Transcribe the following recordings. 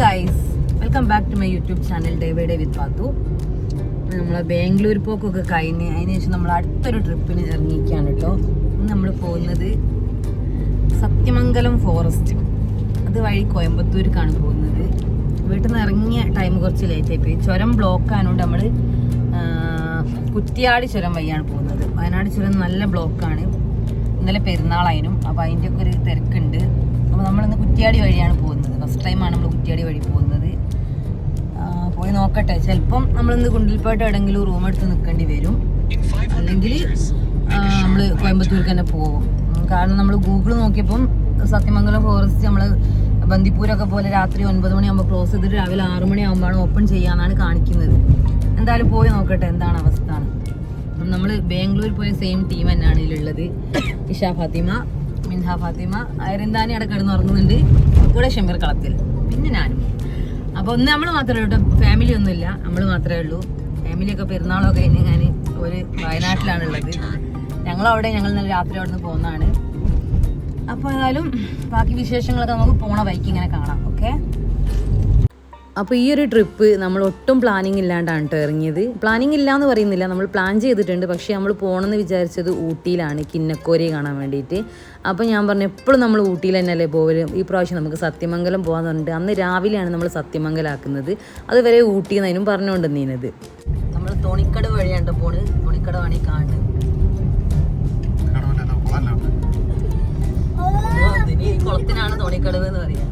Guys, welcome back to my YouTube channel day by day with Pathu. നമ്മൾ ബാംഗ്ലൂർ പോക്കൊക്കെ കഴിഞ്ഞ് അതിന് ശേഷം നമ്മൾ അടുത്തൊരു ട്രിപ്പിന് ഇറങ്ങിയിരിക്കുകയാണ് കേട്ടോ. നമ്മൾ പോകുന്നത് സത്യമംഗലം ഫോറസ്റ്റ്, അത് വഴി കോയമ്പത്തൂർക്കാണ് പോകുന്നത്. വീട്ടിൽ നിന്ന് ഇറങ്ങിയ ടൈം കുറച്ച് ലേറ്റായി പോയി. ചുരം ബ്ലോക്ക് ആയതുകൊണ്ട് നമ്മൾ കുറ്റിയാടി ചുരം വഴിയാണ് പോകുന്നത്. വയനാട് ചുരം നല്ല ബ്ലോക്കാണ്. ഇന്നലെ പെരുന്നാളായിരുന്നു, അപ്പോൾ അതിൻ്റെ ഒക്കെ ഒരു തിരക്കുണ്ട്. അപ്പോൾ നമ്മളിന്ന് കുറ്റിയാടി വഴിയാണ് പോകുന്നത്. ഫസ്റ്റ് ടൈമാണ് നമ്മൾ കുറ്റിയാടി വഴി പോകുന്നത്. പോയി നോക്കട്ടെ, ചിലപ്പം നമ്മളിന്ന് ഗുണ്ടൽപേട്ട് എവിടെയെങ്കിലും റൂം എടുത്ത് നിൽക്കേണ്ടി വരും, അല്ലെങ്കിൽ നമ്മൾ കോയമ്പത്തൂർക്ക് തന്നെ പോകും. കാരണം നമ്മൾ ഗൂഗിൾ നോക്കിയപ്പം സത്യമംഗലം ഫോറസ്റ്റ് നമ്മൾ ബന്ദിപ്പൂരൊക്കെ പോലെ രാത്രി 9 മണിയാകുമ്പോൾ ക്ലോസ് ചെയ്തിട്ട് രാവിലെ 6 മണിയാകുമ്പോഴാണ് ഓപ്പൺ ചെയ്യാനാണ് കാണിക്കുന്നത്. എന്തായാലും പോയി നോക്കട്ടെ എന്താണ് അവസ്ഥ. അപ്പം നമ്മൾ ബാംഗ്ലൂർ പോയ സെയിം ടീം തന്നെയാണ് ഇതിലുള്ളത്. ഇഷ ഫാത്തിമ, മിൻഹ ഫാത്തിമ, അയറിന്താനി അവിടെ കിടന്ന് ഉറങ്ങുന്നുണ്ട്, കൂടെ ഷമീർ കളത്തിൽ, പിന്നെ ഞാനും. അപ്പോൾ ഒന്ന് നമ്മൾ മാത്രമേ ഉള്ളൂ, ഫാമിലി ഒന്നുമില്ല, നമ്മൾ മാത്രമേ ഉള്ളൂ. ഫാമിലിയൊക്കെ പെരുന്നാളൊക്കെ കഴിഞ്ഞ് ഞാൻ ഒരു വയനാട്ടിലാണുള്ളത്. ഞങ്ങൾ ഇന്നലെ രാത്രി അവിടെ നിന്ന് പോകുന്നതാണ്. അപ്പോൾ ഏതായാലും ബാക്കി വിശേഷങ്ങളൊക്കെ നമുക്ക് പോണ ബൈക്ക് ഇങ്ങനെ കാണാം. ഓക്കെ, അപ്പോൾ ഈ ഒരു ട്രിപ്പ് നമ്മൾ ഒട്ടും പ്ലാനിങ് ഇല്ലാണ്ടാണ് കേട്ടോ ഇറങ്ങിയത്. പ്ലാനിങ് ഇല്ല എന്ന് പറയുന്നില്ല, നമ്മൾ പ്ലാൻ ചെയ്തിട്ടുണ്ട്. പക്ഷേ നമ്മൾ പോകണമെന്ന് വിചാരിച്ചത് ഊട്ടിയിലാണ്, കിന്നക്കോരി കാണാൻ വേണ്ടിയിട്ട്. അപ്പോൾ ഞാൻ പറഞ്ഞു എപ്പോഴും നമ്മൾ ഊട്ടിയിൽ തന്നെയല്ലേ പോകലും, ഈ പ്രാവശ്യം നമുക്ക് സത്യമംഗലം പോകാമെന്ന് പറഞ്ഞിട്ട് അന്ന് രാവിലെയാണ് നമ്മൾ സത്യമംഗലം ആക്കുന്നത്. അതുവരെ ഊട്ടി എന്നതിനും പറഞ്ഞുകൊണ്ട് നീനത്. നമ്മൾ തോണിക്കട വഴിയാണ് പോണ്. തോണിക്കട വഴി കാണുന്നത് ഈ കുളത്തിനാണ് തോണിക്കടവ് എന്ന് പറയാം.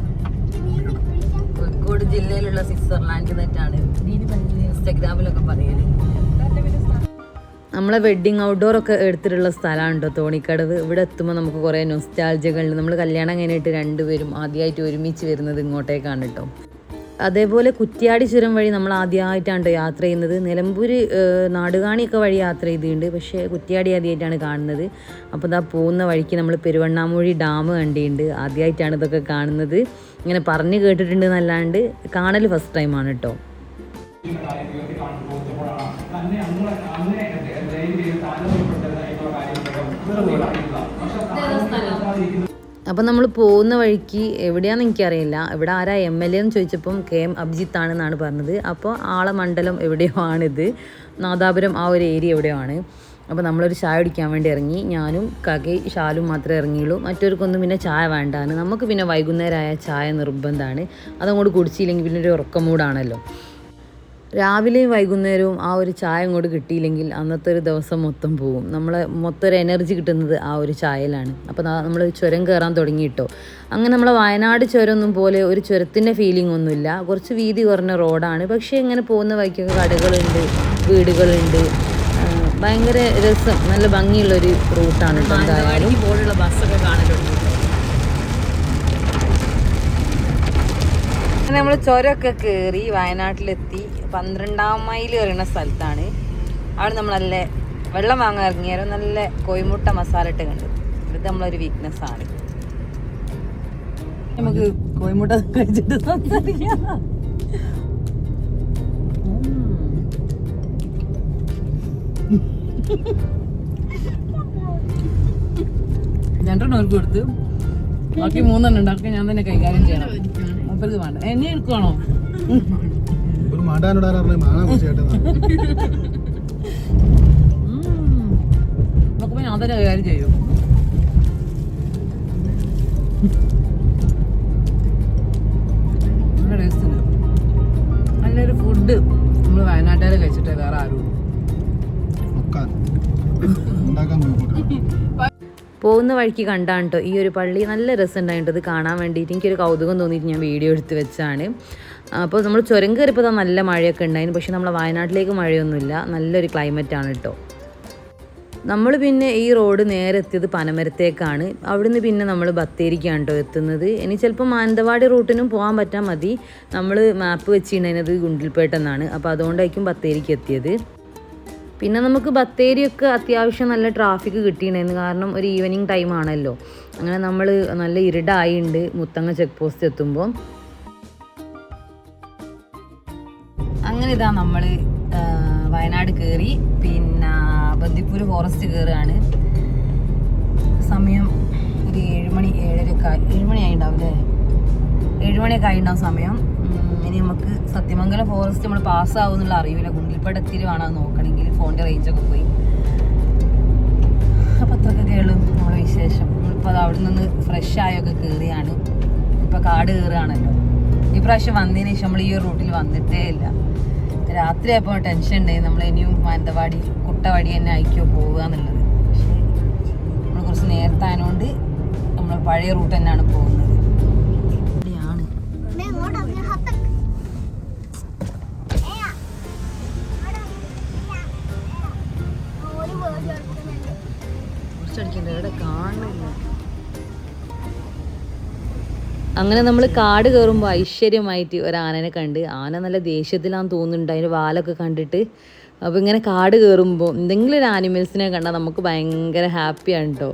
കോഴിക്കോട് ജില്ലയിലുള്ള സ്വിറ്റ്സർലാൻഡ് നെറ്റാണ് ഇൻസ്റ്റാഗ്രാമിലൊക്കെ പറയുന്നത്. നമ്മളെ വെഡ്ഡിങ് ഔട്ട്ഡോർ ഒക്കെ എടുത്തിട്ടുള്ള സ്ഥലമാണ് കേട്ടോ തോണിക്കടവ്. ഇവിടെ എത്തുമ്പോൾ നമുക്ക് കുറേ നൊസ്റ്റാൾജികളുണ്ട്. നമ്മൾ കല്യാണം കഴിഞ്ഞിട്ട് രണ്ടുപേരും ആദ്യമായിട്ട് ഒരുമിച്ച് വരുന്നത് ഇങ്ങോട്ടേക്കാണ് കേട്ടോ. അതേപോലെ കുറ്റിയാടി ചുരം വഴി നമ്മൾ ആദ്യമായിട്ടാണ് യാത്ര ചെയ്യുന്നത്. നിലമ്പൂർ നാടുകാണിയൊക്കെ വഴി യാത്ര ചെയ്തിട്ടുണ്ട്, പക്ഷേ കുറ്റിയാടി ആദ്യമായിട്ടാണ് കാണുന്നത്. അപ്പോൾ ഇതാ പോകുന്ന വഴിക്ക് നമ്മൾ പെരുവണ്ണാമൂഴി ഡാം കണ്ടിട്ടുണ്ട്. ആദ്യമായിട്ടാണ് ഇതൊക്കെ കാണുന്നത്. ഇങ്ങനെ പറഞ്ഞ് കേട്ടിട്ടുണ്ട് എന്നല്ലാണ്ട് കാണൽ ഫസ്റ്റ് ടൈമാണ് കേട്ടോ. അപ്പം നമ്മൾ പോകുന്ന വഴിക്ക് എവിടെയാണെന്ന് എനിക്കറിയില്ല. ഇവിടെ ആരാ MLA എന്ന് ചോദിച്ചപ്പം KM അഭിജിത്ത് ആണെന്നാണ് പറഞ്ഞത്. അപ്പോൾ ആളമണ്ഡലം എവിടെയോ ആണിത്, നാദാപുരം ആ ഒരു ഏരിയ എവിടെയോ ആണ്. അപ്പോൾ നമ്മളൊരു ചായ കുടിക്കാൻ വേണ്ടി ഇറങ്ങി. ഞാനും കകയും ഷാലും മാത്രമേ ഇറങ്ങിയുള്ളൂ. മറ്റവർക്കൊന്നും പിന്നെ ചായ വേണ്ടാണ്. നമുക്ക് പിന്നെ വൈകുന്നേരമായ ചായ നിർബന്ധമാണ്. അതങ്ങോട്ട് കുടിച്ചില്ലെങ്കിൽ പിന്നെ ഒരു ഉറക്കമൂടാണല്ലോ. രാവിലെയും വൈകുന്നേരവും ആ ഒരു ചായ അങ്ങോട്ട് കിട്ടിയില്ലെങ്കിൽ അന്നത്തെ ഒരു ദിവസം മൊത്തം പോകും. നമ്മളെ മൊത്തം ഒരു എനർജി കിട്ടുന്നത് ആ ഒരു ചായയിലാണ്. അപ്പോൾ നമ്മൾ ചുരം കയറാൻ തുടങ്ങിയിട്ടോ. അങ്ങനെ നമ്മളെ വയനാട് ചുരമൊന്നും പോലെ ഒരു ചുരത്തിൻ്റെ ഫീലിംഗ് ഒന്നുമില്ല. കുറച്ച് വീതി കുറഞ്ഞ റോഡാണ്. പക്ഷേ ഇങ്ങനെ പോകുന്ന വഴിക്കൊക്കെ കടകളുണ്ട്, വീടുകളുണ്ട്. ഭയങ്കര രസം, നല്ല ഭംഗിയുള്ളൊരു റൂട്ടാണ് കേട്ടോ. എന്തായാലും ബോർഡുള്ള ബസ്സൊക്കെ കാണലുണ്ട്. അങ്ങനെ നമ്മൾ ചുരമൊക്കെ കയറി വയനാട്ടിലെത്തി. 12-ാം മൈൽ കയറുന്ന സ്ഥലത്താണ്. അവിടെ നമ്മൾ നല്ല വെള്ളം വാങ്ങാൻ ഇറങ്ങിയാലും നല്ല കോഴിമുട്ട മസാല ഇട്ട് കണ്ടു. ഇത് നമ്മളൊരു വീക്ക്നെസ് ആണ്. നമുക്ക് കോഴിമുട്ട കഴിച്ചിട്ട് സംസാരിക്കാം. രണ്ടെണ്ണം അവർക്ക് കൊടുത്ത് ബാക്കി 3 ഉണ്ടാക്കി ഞാൻ തന്നെ കൈകാര്യം ചെയ്യണം. മൂപ്പർക്ക് വേണ്ട, എന്നെ എടുക്കണോ? നോക്കുമ്പോ ഞാൻ തന്നെ കൈകാര്യം ചെയ്യും. നല്ല ടേസ്റ്റ് ഉണ്ട്. നല്ലൊരു ഫുഡ് നമ്മൾ വയനാട്ടുകാരെ കഴിച്ചിട്ട് വേറെ ആരും. പോകുന്ന വഴിക്ക് കണ്ടാണ് കേട്ടോ ഈ ഒരു പള്ളി. നല്ല രസമുണ്ടായിട്ട് അത് കാണാൻ വേണ്ടിയിട്ട് എനിക്കൊരു കൗതുകം തോന്നിയിട്ട് ഞാൻ വീഡിയോ എടുത്ത് വെച്ചാണ്. അപ്പോൾ നമ്മൾ ചുരം കയറിയപ്പോൾ നല്ല മഴയൊക്കെ ഉണ്ടായിരുന്നു. പക്ഷേ നമ്മളെ വയനാട്ടിലേക്ക് മഴയൊന്നുമില്ല, നല്ലൊരു ക്ലൈമറ്റാണ് കേട്ടോ. നമ്മൾ പിന്നെ ഈ റോഡ് നേരെ എത്തിയത് പനമരത്തേക്കാണ്. അവിടുന്ന് പിന്നെ നമ്മൾ ബത്തേരിക്കാണ് കേട്ടോ എത്തുന്നത്. ഇനി ചിലപ്പോൾ മാനന്തവാടി റൂട്ടിനും പോകാൻ പറ്റാൻ മതി. നമ്മൾ മാപ്പ് വെച്ചിട്ടുണ്ടായിരുന്നത് ഗുണ്ടൽപേട്ടെന്നാണ്. അപ്പോൾ അതുകൊണ്ടായിരിക്കും ബത്തേരിക്ക് എത്തിയത്. പിന്നെ നമുക്ക് ബത്തേരിയൊക്കെ അത്യാവശ്യം നല്ല ട്രാഫിക് കിട്ടിയിട്ടുണ്ടായിരുന്നു. കാരണം ഒരു ഈവനിങ് ടൈം ആണല്ലോ. അങ്ങനെ നമ്മൾ നല്ല ഇരുടായിട്ടുണ്ട് മുത്തങ്ങ ചെക്ക് പോസ്റ്റ് എത്തുമ്പോൾ. അങ്ങനെ ഇതാ നമ്മൾ വയനാട് കയറി. പിന്നെ ബന്ദിപ്പൂർ ഫോറസ്റ്റ് കയറുകയാണ്. സമയം ഒരു 7 മണി 7:15 7 മണിയായി ഉണ്ടാവും അല്ലേ? 7 മണിയൊക്കെ ആയിട്ടുണ്ടാവും സമയം. ഇനി നമുക്ക് സത്യമംഗലം ഫോറസ്റ്റ് നമ്മൾ പാസ്സാവും എന്നുള്ള അറിയില്ല. ഗുണ്ടിൽപ്പേട്ട് എത്തിയിട്ട് വേണം അത് നോക്കണമെങ്കിൽ. ഫോണിൻ്റെ റേഞ്ചൊക്കെ പോയി. അപ്പോൾ അത്രയൊക്കെയുള്ളൂ നമ്മളെ വിശേഷം. നമ്മളിപ്പോൾ അത് അവിടെ നിന്ന് ഫ്രഷ് ആയൊക്കെ കയറിയാണ്. ഇപ്പോൾ കാട് കയറുകയാണല്ലോ. ഈ പ്രാവശ്യം വന്നതിന് ശേഷം നമ്മൾ ഈ ഒരു റൂട്ടിൽ വന്നിട്ടേ ഇല്ല. രാത്രി ആയപ്പോൾ ടെൻഷൻ ഉണ്ടായി, നമ്മൾ ഇനിയും മാനന്തവാടി കുട്ടവടി തന്നെ ആയിക്കോ പോവുക എന്നുള്ളത്. പക്ഷേ നമ്മൾ കുറച്ച് നേരത്തെ ആയതുകൊണ്ട് നമ്മൾ പഴയ റൂട്ട് തന്നെയാണ് പോകുന്നത്. ഇവിടെ കാണുന്നില്ല. അങ്ങനെ നമ്മൾ കാട് കയറുമ്പോൾ ഐശ്വര്യമായിട്ട് ഒരു ആനനെ കണ്ട്. ആന നല്ല ദേഷ്യത്തിലാന്ന് തോന്നുന്നുണ്ട്, അതിൻ്റെ വാലൊക്കെ കണ്ടിട്ട്. അപ്പോൾ ഇങ്ങനെ കാട് കയറുമ്പോൾ എന്തെങ്കിലും ഒരു ആനിമൽസിനെ കണ്ടാൽ നമുക്ക് ഭയങ്കര ഹാപ്പിയാണ് കേട്ടോ.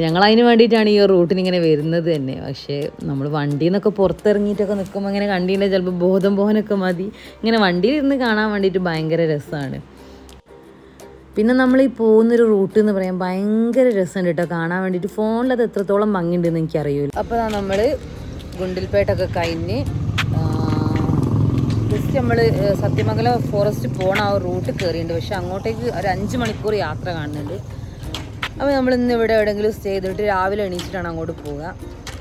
ഞങ്ങളതിന് വേണ്ടിയിട്ടാണ് ഈ റൂട്ടിന് ഇങ്ങനെ വരുന്നത് തന്നെ. പക്ഷേ നമ്മൾ വണ്ടിയിൽ നിന്നൊക്കെ പുറത്തിറങ്ങിയിട്ടൊക്കെ നിൽക്കുമ്പോൾ ഇങ്ങനെ കണ്ടീൻ്റെ ചിലപ്പോൾ ബോധം പോകാനൊക്കെ മതി. ഇങ്ങനെ വണ്ടിയിൽ ഇരുന്ന് കാണാൻ വേണ്ടിയിട്ട് ഭയങ്കര രസമാണ്. പിന്നെ നമ്മൾ ഈ പോകുന്നൊരു റൂട്ട് എന്ന് പറയാൻ ഭയങ്കര രസമുണ്ട് കേട്ടോ കാണാൻ വേണ്ടിയിട്ട്. ഫോണിലത് എത്രത്തോളം ഭംഗിയുണ്ടെന്ന് എനിക്കറിയില്ല. അപ്പോൾ നമ്മൾ ഗുണ്ടിൽപ്പേട്ടൊക്കെ കഴിഞ്ഞ് ജസ്റ്റ് നമ്മൾ സത്യമംഗലം ഫോറസ്റ്റ് പോകണ ആ റൂട്ട് കയറിയിട്ടുണ്ട്. പക്ഷെ അങ്ങോട്ടേക്ക് ഒരു 5 മണിക്കൂർ യാത്ര കാണുന്നുണ്ട്. അപ്പോൾ നമ്മളിന്ന് ഇവിടെ എവിടെയെങ്കിലും സ്റ്റേ ചെയ്തിട്ട് രാവിലെ എണീച്ചിട്ടാണ് അങ്ങോട്ട് പോവുക.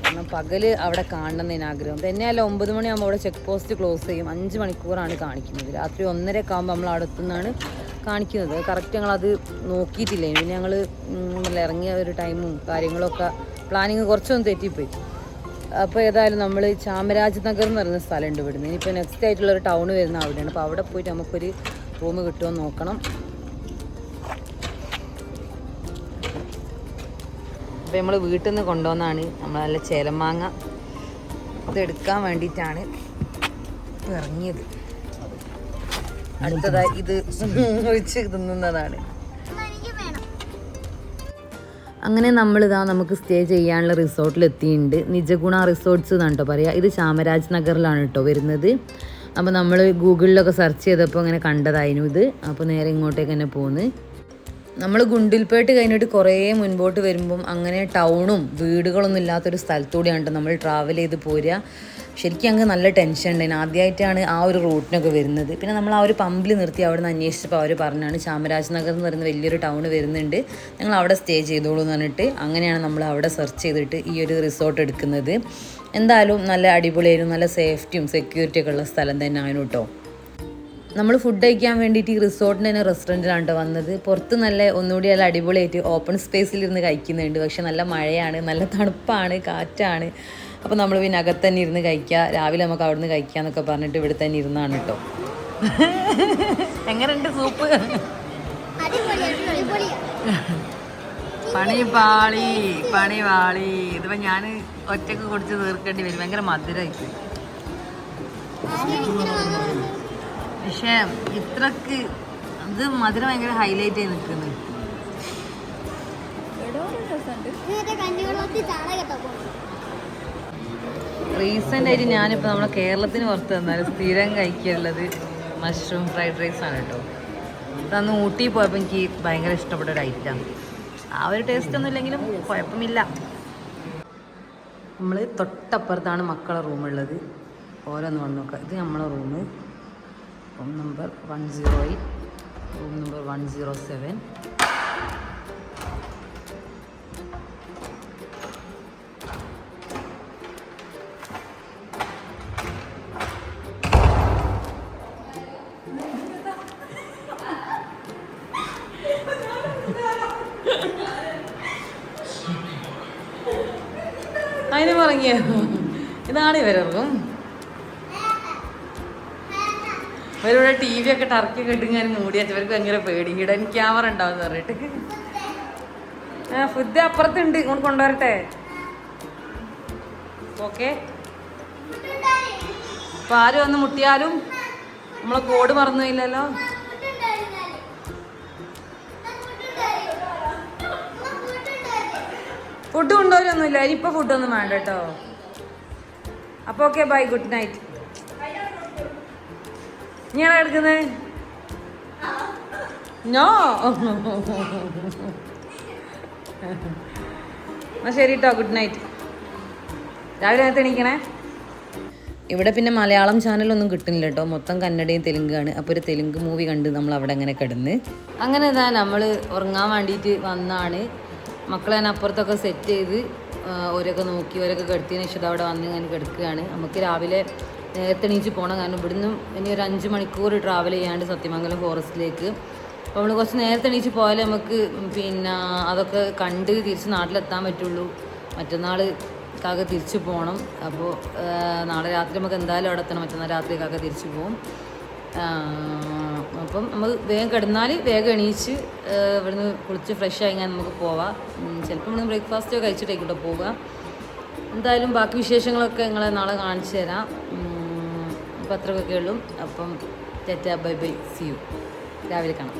കാരണം പകൽ അവിടെ കാണണമെന്നതിന് ആഗ്രഹം തന്നെയല്ല. 9 മണിയാകുമ്പോൾ അവിടെ ചെക്ക് പോസ്റ്റ് ക്ലോസ് ചെയ്യും. 5 മണിക്കൂറാണ് കാണിക്കുന്നത്. രാത്രി 1:30 ആകുമ്പോൾ നമ്മൾ അവിടെ എത്തുന്നതാണ് കാണിക്കുന്നത്. കറക്റ്റ് ഞങ്ങളത് നോക്കിയിട്ടില്ല. പിന്നെ ഞങ്ങൾ ഇറങ്ങിയ ഒരു ടൈമും കാര്യങ്ങളൊക്കെ പ്ലാനിങ് കുറച്ചൊന്നും തെറ്റിപ്പോയി. അപ്പോൾ ഏതായാലും നമ്മൾ ചാമരാജ് നഗർ എന്ന് പറയുന്ന സ്ഥലമുണ്ട് ഇവിടുന്ന്. ഇനിയിപ്പോൾ നെക്സ്റ്റ് ആയിട്ടുള്ളൊരു ടൗൺ വരുന്ന അവിടെയാണ്. അപ്പോൾ അവിടെ പോയിട്ട് നമുക്കൊരു റൂം കിട്ടുമോ നോക്കണം. അപ്പോൾ നമ്മൾ വീട്ടിൽ നിന്ന് കൊണ്ടുവന്നാണ് നമ്മൾ നല്ല ചേലമാങ്ങ. ഇതെടുക്കാൻ വേണ്ടിയിട്ടാണ് ഇറങ്ങിയത്. അടുത്തതായി ഇത് ഒഴിച്ച് തിന്നുന്നതാണ്. അങ്ങനെ നമ്മളിതാ നമുക്ക് സ്റ്റേ ചെയ്യാനുള്ള റിസോർട്ടിൽ എത്തിയിട്ടുണ്ട്. നിജഗുണ റിസോർട്ട്സ് എന്നാണ് കേട്ടോ പറയുക. ഇത് ചാമരാജ് നഗറിലാണ് കേട്ടോ വരുന്നത്. അപ്പോൾ നമ്മൾ ഗൂഗിളിലൊക്കെ സെർച്ച് ചെയ്തപ്പോൾ അങ്ങനെ കണ്ടതായിരുന്നു ഇത്. അപ്പോൾ നേരെ ഇങ്ങോട്ടേക്ക് തന്നെ പോകുന്നു. നമ്മൾ ഗുണ്ടിൽപ്പേട്ട് കഴിഞ്ഞിട്ട് കുറേ മുൻപോട്ട് വരുമ്പം അങ്ങനെ ടൗണും വീടുകളൊന്നും ഇല്ലാത്തൊരു സ്ഥലത്തൂടെയാണ് നമ്മൾ ട്രാവൽ ചെയ്ത് പോരുക. ശരിക്കും അങ്ങ് നല്ല ടെൻഷൻ ഉണ്ടായിരുന്നു. ആദ്യമായിട്ടാണ് ആ ഒരു റൂട്ടിനൊക്കെ വരുന്നത്. പിന്നെ നമ്മൾ ആ ഒരു പമ്പിൽ നിർത്തി അവിടെ നിന്ന് അന്വേഷിച്ചപ്പോൾ അവർ പറഞ്ഞാണ് ചാമരാജ് നഗർ എന്ന് പറയുന്ന വലിയൊരു ടൗൺ വരുന്നുണ്ട്, ഞങ്ങൾ അവിടെ സ്റ്റേ ചെയ്തോളൂ എന്ന് പറഞ്ഞിട്ട് അങ്ങനെയാണ് നമ്മൾ അവിടെ സെർച്ച് ചെയ്തിട്ട് ഈ ഒരു റിസോർട്ട് എടുക്കുന്നത്. എന്തായാലും നല്ല അടിപൊളിയായിരുന്നു. നല്ല സേഫ്റ്റിയും സെക്യൂരിറ്റിയൊക്കെ ഉള്ള സ്ഥലം തന്നെ ആയിരുന്നു കേട്ടോ. നമ്മൾ ഫുഡ് കഴിക്കാൻ വേണ്ടിയിട്ട് ഈ റിസോർട്ടിൻ്റെ തന്നെ റെസ്റ്റോറൻറ്റിലാണ് കേട്ടോ വന്നത്. പുറത്ത് നല്ല ഒന്നുകൂടി നല്ല അടിപൊളിയായിട്ട് ഓപ്പൺ സ്പേസിലിരുന്ന് കഴിക്കുന്നുണ്ട്. പക്ഷെ നല്ല മഴയാണ്, നല്ല തണുപ്പാണ്, കാറ്റാണ്. അപ്പോൾ നമ്മൾ പിന്നെ അകത്ത് തന്നെ ഇരുന്ന് കഴിക്കുക. രാവിലെ നമുക്ക് അവിടെ നിന്ന് കഴിക്കുക എന്നൊക്കെ പറഞ്ഞിട്ട് ഇവിടെ തന്നെ ഇരുന്നാണ് കേട്ടോ. എങ്ങനെയുണ്ട് സൂപ്പ്? പണി പാളി. ഇതിപ്പോൾ ഞാൻ ഒറ്റക്ക് കുടിച്ച് തീർക്കേണ്ടി വരും. ഭയങ്കര മധുരമായിട്ട്. പക്ഷേ ഇത്രക്ക് ഇത് മധുരം ഭയങ്കര ഹൈലൈറ്റ് ആയി നിൽക്കുന്നു. റീസെൻ്റ് ആയിട്ട് ഞാനിപ്പോൾ നമ്മളെ കേരളത്തിന് പുറത്ത് വന്നാൽ സ്ഥിരം കഴിക്കാനുള്ളത് മഷ്റൂം ഫ്രൈഡ് റൈസ് ആണ് കേട്ടോ. ഇതന്ന് ഊട്ടി പോയപ്പോൾ എനിക്ക് ഭയങ്കര ഇഷ്ടപ്പെട്ട ഒരു ഐറ്റം. ആ ഒരു ടേസ്റ്റ് ഒന്നും ഇല്ലെങ്കിലും കുഴപ്പമില്ല. നമ്മൾ തൊട്ടപ്പുറത്താണ് മക്കളെ റൂമുള്ളത്. ഓരോന്ന് വന്ന് നോക്കാം. ഇത് നമ്മളെ റൂം നമ്പർ 108, റൂം നമ്പർ 107. അതിന് പറഞ്ഞ ഇതാണ് ഇവരർക്കും. ഇവരിവിടെ ടി വി ഒക്കെ ടർക്കിയൊക്കെ ഇട്ടുങ്ങാൻ മൂടിയാൽ ഇവർക്ക് ഭയങ്കര പേടി. ഇടാൻ ക്യാമറ ഉണ്ടാവും പറഞ്ഞിട്ട്. ഫുഡ് അപ്പുറത്തുണ്ട്, ഇങ്ങോട്ട് കൊണ്ടുവരട്ടെ? ഓക്കെ. അപ്പം ആരും വന്ന് മുട്ടിയാലും നമ്മളെ കോഡ് മറന്നില്ലല്ലോ. ഫുഡ് കൊണ്ടുവരൊന്നുമില്ല. ഇനിയിപ്പോൾ ഫുഡൊന്നും വേണ്ട കേട്ടോ. അപ്പോൾ ഓക്കെ, ബൈ, ഗുഡ് നൈറ്റ്. ഇങ്ങനെ എടുക്കുന്നത് നോ. എന്നാൽ ശരി കേട്ടോ, ഗുഡ് നൈറ്റ്. രാവിലെ നേരത്തെ എണീക്കണേ. ഇവിടെ പിന്നെ മലയാളം ചാനലൊന്നും കിട്ടുന്നില്ല കേട്ടോ, മൊത്തം കന്നഡയും തെലുങ്കാണ്. അപ്പോൾ ഒരു തെലുങ്ക് മൂവി കണ്ട് നമ്മൾ അവിടെ അങ്ങനെ കിടന്ന്. അങ്ങനെ ഇതാ നമ്മൾ ഉറങ്ങാൻ വേണ്ടിയിട്ട് വന്നാണ്. മക്കളെ ഞാൻ അപ്പുറത്തൊക്കെ സെറ്റ് ചെയ്ത് ഓരോക്കെ നോക്കി ഓരോക്കെ കിടത്തിയതിന് ശേഷം അവിടെ വന്ന് ഇങ്ങനെ കിടക്കുകയാണ്. നമുക്ക് രാവിലെ നേരത്തെ എണീച്ച് പോകണം, കാരണം ഇവിടുന്ന് ഇനി ഒരു 5 മണിക്കൂർ ട്രാവൽ ചെയ്യാണ്ട് സത്യമംഗലം ഫോറസ്റ്റിലേക്ക്. അപ്പോൾ നമ്മൾ കുറച്ച് നേരത്തെ എണീച്ച് പോയാലേ നമുക്ക് പിന്നെ അതൊക്കെ കണ്ട് തിരിച്ച് നാട്ടിലെത്താൻ പറ്റുള്ളൂ. മറ്റന്നാൾ കാക്ക തിരിച്ചു പോകണം. അപ്പോൾ നാളെ രാത്രി നമുക്ക് എന്തായാലും അവിടെ എത്തണം, മറ്റന്നാൾ രാത്രി കാക്ക തിരിച്ചു പോകും. അപ്പം നമ്മൾ വേഗം കിടന്നാൽ വേഗം എണീച്ച് ഇവിടുന്ന് കുളിച്ച് ഫ്രഷ് ആയി ഞാൻ നമുക്ക് പോവാം. ചിലപ്പോൾ ഇവിടുന്ന് ബ്രേക്ക്ഫാസ്റ്റോ കഴിച്ചിട്ടേക്കൂട്ടോ പോവുക. എന്തായാലും ബാക്കി വിശേഷങ്ങളൊക്കെ നിങ്ങളെ നാളെ കാണിച്ചു തരാം. അപ്പോൾ അത്രയൊക്കെ ഉള്ളൂ. അപ്പം tata bye bye, see you, രാവിലെ കാണാം.